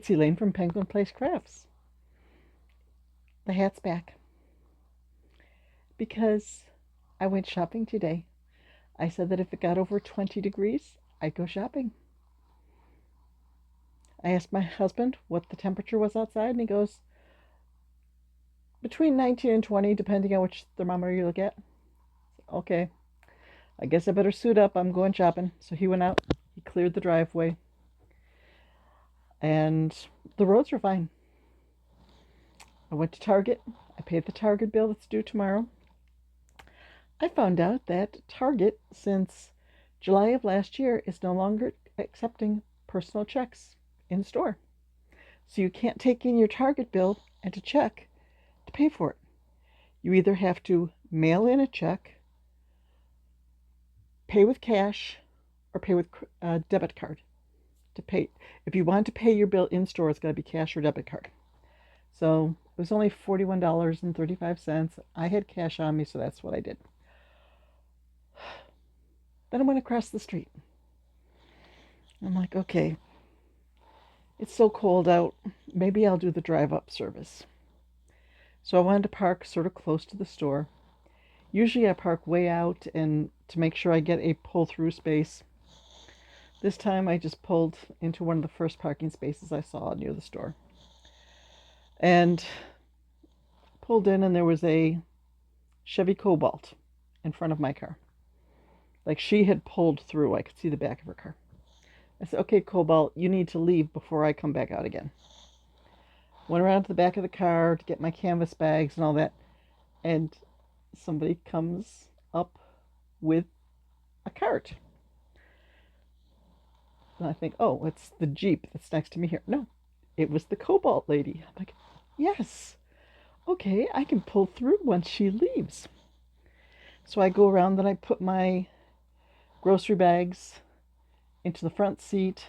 It's Elaine from Penguin Place Crafts. The hat's back. Because I went shopping today. I said that if it got over 20 degrees, I'd go shopping. I asked my husband what the temperature was outside, and he goes, between 19 and 20, depending on which thermometer you look at. Okay, I guess I better suit up. I'm going shopping. So he went out, he cleared the driveway, and the roads were fine. I went to Target. I paid the Target bill that's due tomorrow. I found out that Target, since July of last year, is no longer accepting personal checks in store. So you can't take in your Target bill and a check to pay for it. You either have to mail in a check, pay with cash, or pay with a debit card to pay. If you want to pay your bill in store, it's got to be cash or debit card. So it was only $41.35. I had cash on me, so that's what I did. Then I went across the street. I'm like, okay, it's so cold out. Maybe I'll do the drive-up service. So I wanted to park sort of close to the store. Usually I park way out and to make sure I get a pull-through space. This time I just pulled into one of the first parking spaces I saw near the store. And pulled in, and there was a Chevy Cobalt in front of my car. Like she had pulled through. I could see the back of her car. I said, okay, Cobalt, you need to leave before I come back out again. Went around to the back of the car to get my canvas bags and all that. And somebody comes up with a cart. And I think, oh, it's the Jeep that's next to me here. No, it was the Cobalt lady. I'm like, yes, okay, I can pull through once she leaves. So I go around, then I put my grocery bags into the front seat,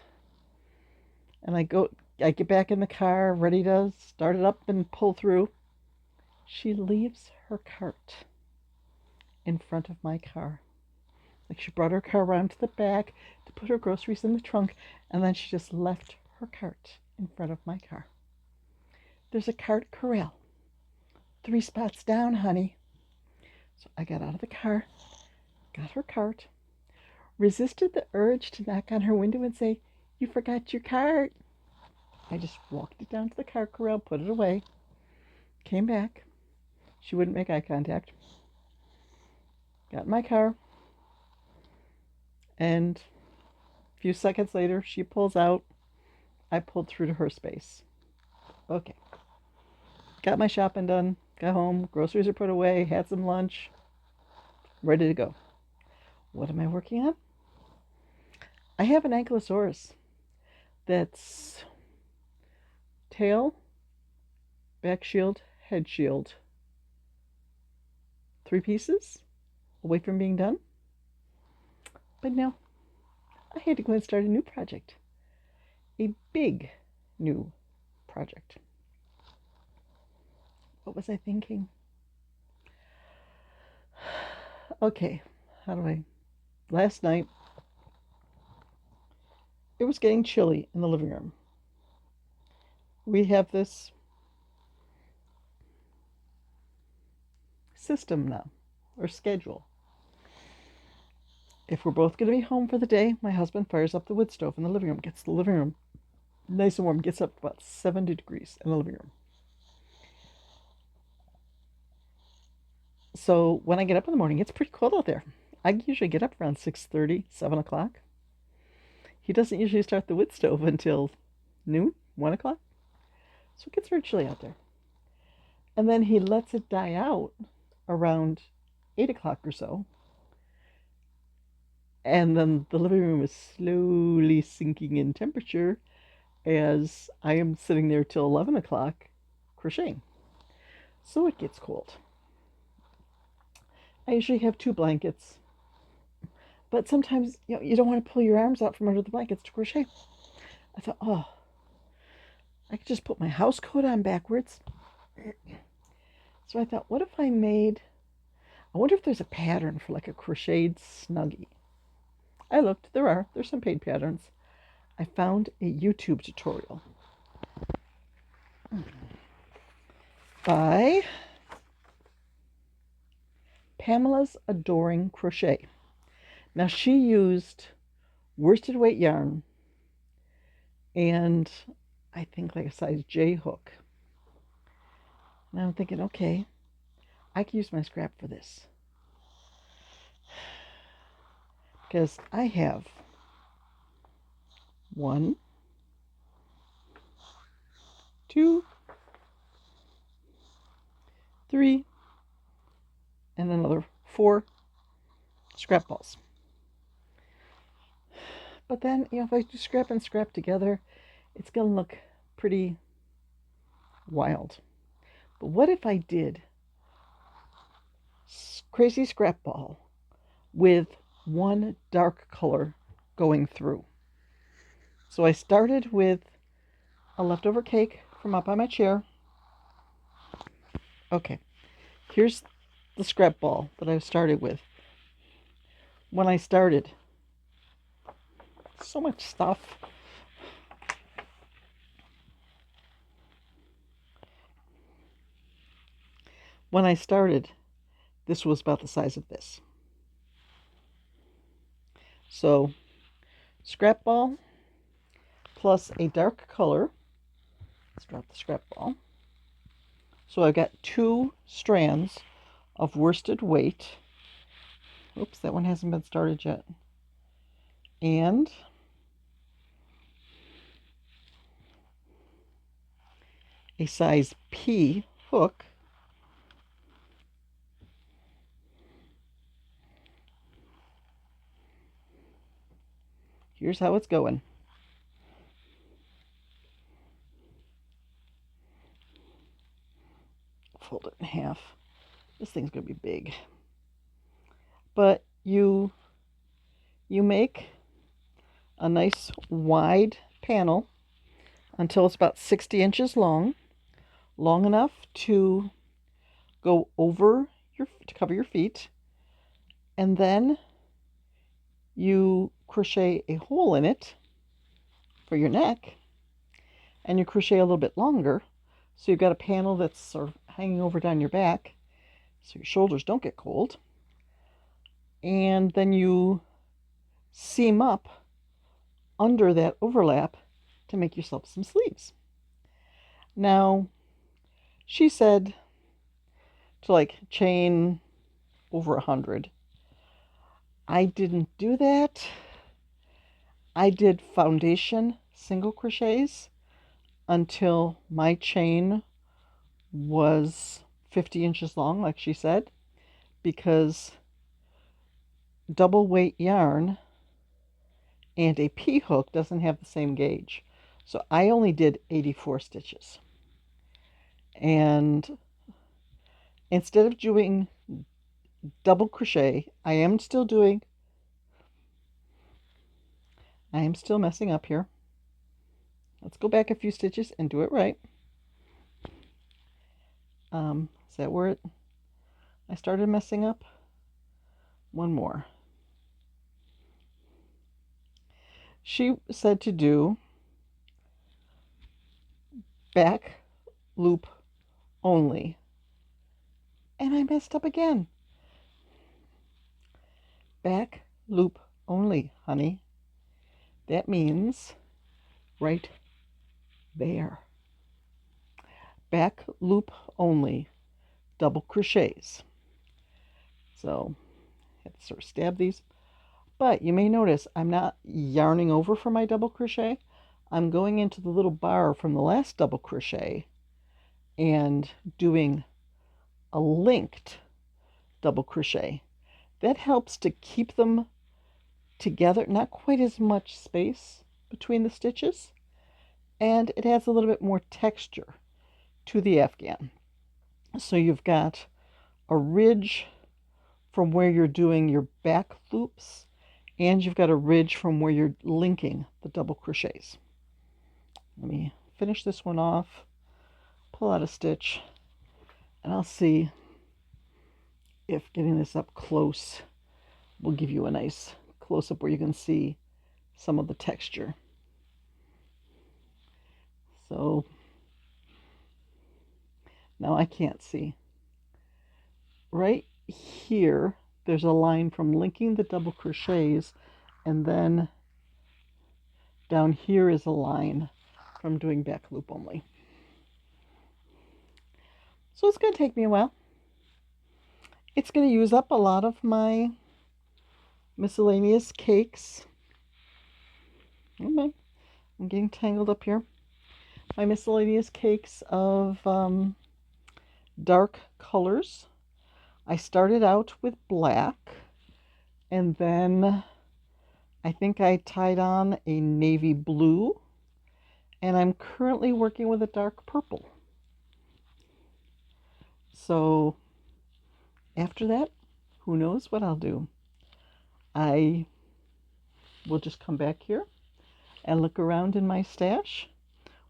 and I get back in the car, ready to start it up and pull through. She leaves her cart in front of my car. Like she brought her car around to the back to put her groceries in the trunk, and then she just left her cart in front of my car. There's a cart corral 3 spots down, honey. So I got out of the car, got her cart, resisted the urge to knock on her window and say, you forgot your cart. I just walked it down to the cart corral, put it away, came back. She wouldn't make eye contact. Got in my car, and a few seconds later, she pulls out. I pulled through to her space. Okay. Got my shopping done, got home, groceries are put away, had some lunch, ready to go. What am I working on? I have an Ankylosaurus that's tail, back shield, head shield. 3 pieces, away from being done. But no, I had to go and start a new project. A big new project. What was I thinking? Okay, last night, it was getting chilly in the living room. We have this system now, or schedule. If we're both going to be home for the day, my husband fires up the wood stove in the living room, gets the living room nice and warm, gets up to about 70 degrees in the living room. So when I get up in the morning, it's pretty cold out there. I usually get up around 6:30, 7 o'clock. He doesn't usually start the wood stove until noon, 1 o'clock. So it gets very chilly out there. And then he lets it die out around 8 o'clock or so. And then the living room is slowly sinking in temperature as I am sitting there till 11 o'clock crocheting. So it gets cold. I usually have 2 blankets. But sometimes you don't want to pull your arms out from under the blankets to crochet. I thought, oh, I could just put my house coat on backwards. So I thought, what if I wonder if there's a pattern for like a crocheted snuggie. I looked, there's some paid patterns. I found a YouTube tutorial by Pamela's Adoring Crochet. Now she used worsted weight yarn and I think like a size J hook. And I'm thinking, okay, I can use my scrap for this. Because I have 1, 2, 3, and another 4 scrap balls. But then, if I do scrap and scrap together, it's going to look pretty wild. But what if I did crazy scrap ball with one dark color going through? So I started with a leftover cake from up on my chair. Okay, here's the scrap ball that I started with. When I started, so much stuff. When I started, this was about the size of this. So, scrap ball plus a dark color. Let's drop the scrap ball. So I've got 2 strands of worsted weight. Oops, that one hasn't been started yet. And a size P hook. Here's how it's going. Fold it in half. This thing's going to be big. But you make a nice wide panel until it's about 60 inches long enough to go over to cover your feet, and then you crochet a hole in it for your neck, and you crochet a little bit longer, so you've got a panel that's sort of hanging over down your back so your shoulders don't get cold, and then you seam up under that overlap to make yourself some sleeves. Now, she said to chain over 100. I didn't do that. I did foundation single crochets until my chain was 50 inches long, like she said, because double weight yarn and a P hook doesn't have the same gauge. So I only did 84 stitches. And instead of doing double crochet, I am still messing up here. Let's go back a few stitches and do it right. Is that where I started messing up? One more. She said to do back loop only, and I messed up again. Back loop only, honey. That means right there. Back loop only, double crochets. So I have to sort of stab these. But you may notice I'm not yarning over for my double crochet. I'm going into the little bar from the last double crochet and doing a linked double crochet. That helps to keep them together, not quite as much space between the stitches, and it adds a little bit more texture to the afghan. So you've got a ridge from where you're doing your back loops, and you've got a ridge from where you're linking the double crochets. Let me finish this one off, pull out a stitch, and I'll see if getting this up close will give you a nice close-up where you can see some of the texture. So Now I can't see. Right here, there's a line from linking the double crochets, and then down here is a line from doing back loop only. So it's going to take me a while. It's going to use up a lot of my miscellaneous cakes. Okay, I'm getting tangled up here. My miscellaneous cakes of dark colors. I started out with black, and then I think I tied on a navy blue, and I'm currently working with a dark purple. So after that, who knows what I'll do. I will just come back here and look around in my stash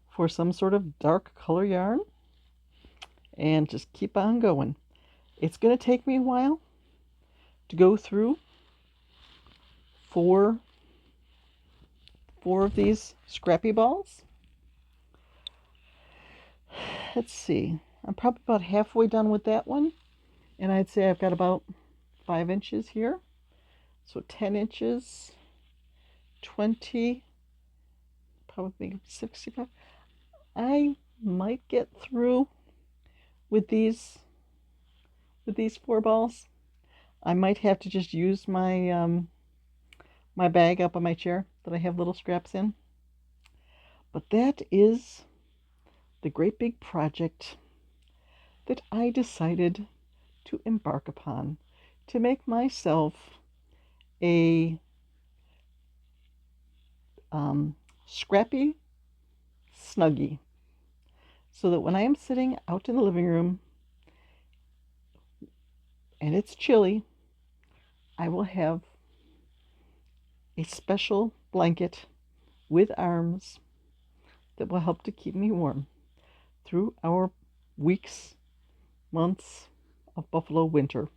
for some sort of dark color yarn and just keep on going. It's going to take me a while to go through four of these scrappy balls. Let's see. I'm probably about halfway done with that one. And I'd say I've got about 5 inches here. So 10 inches, 20, probably 65. I might get through with these 4 balls. I might have to just use my my bag up on my chair that I have little scraps in. But that is the great big project that I decided to embark upon to make myself a scrappy snuggie, so that when I am sitting out in the living room and it's chilly, I will have a special blanket with arms that will help to keep me warm through our weeks, months of buffalo winter.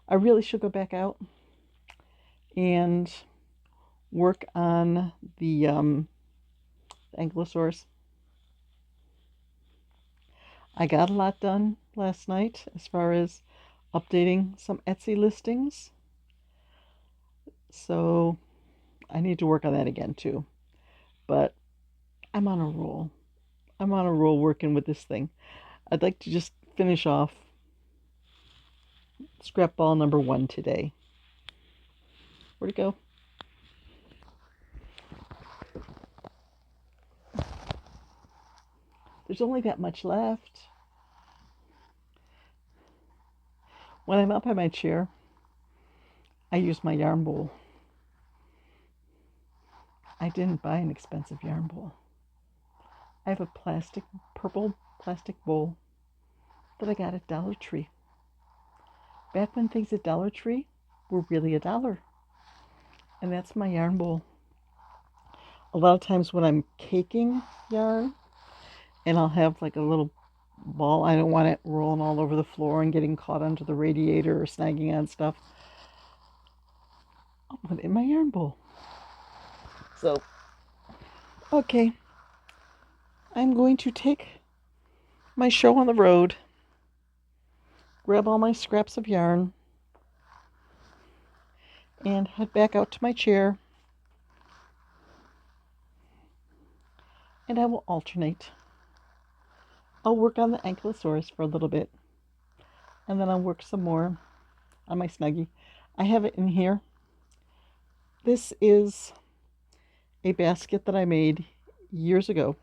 I really should go back out and work on the ankylosaurus. I got a lot done last night as far as updating some Etsy listings. So I need to work on that again too. But I'm on a roll. I'm on a roll working with this thing. I'd like to just finish off scrap ball number 1 today. Where'd it go? There's only that much left. When I'm up on my chair, I use my yarn bowl. I didn't buy an expensive yarn bowl. I have a purple plastic bowl that I got at Dollar Tree. Back when things at Dollar Tree were really $1. And that's my yarn bowl. A lot of times when I'm caking yarn, and I'll have like a little ball, I don't want it rolling all over the floor and getting caught under the radiator or snagging on stuff, I'll put it in my yarn bowl. So, okay, I'm going to take my show on the road, grab all my scraps of yarn, and head back out to my chair, and I will alternate. I'll work on the ankylosaurus for a little bit, and then I'll work some more on my snuggie. I have it in here. This is a basket that I made years ago.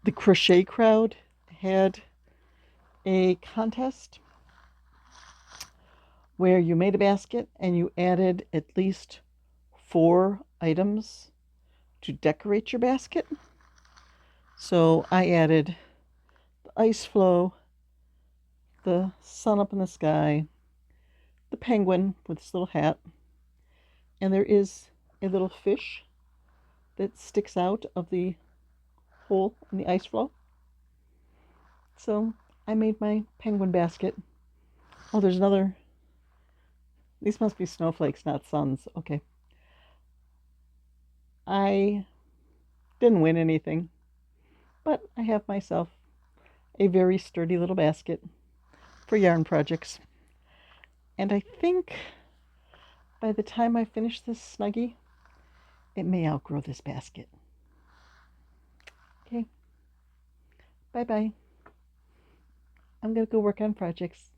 The Crochet Crowd had a contest where you made a basket and you added at least 4 items to decorate your basket. So I added the ice floe, the sun up in the sky, the penguin with his little hat, and there is a little fish that sticks out of the hole in the ice floe. So I made my penguin basket. Oh, there's another. These must be snowflakes, not suns. Okay. I didn't win anything. But I have myself a very sturdy little basket for yarn projects. And I think by the time I finish this Snuggie, it may outgrow this basket. Okay, bye-bye. I'm going to go work on projects.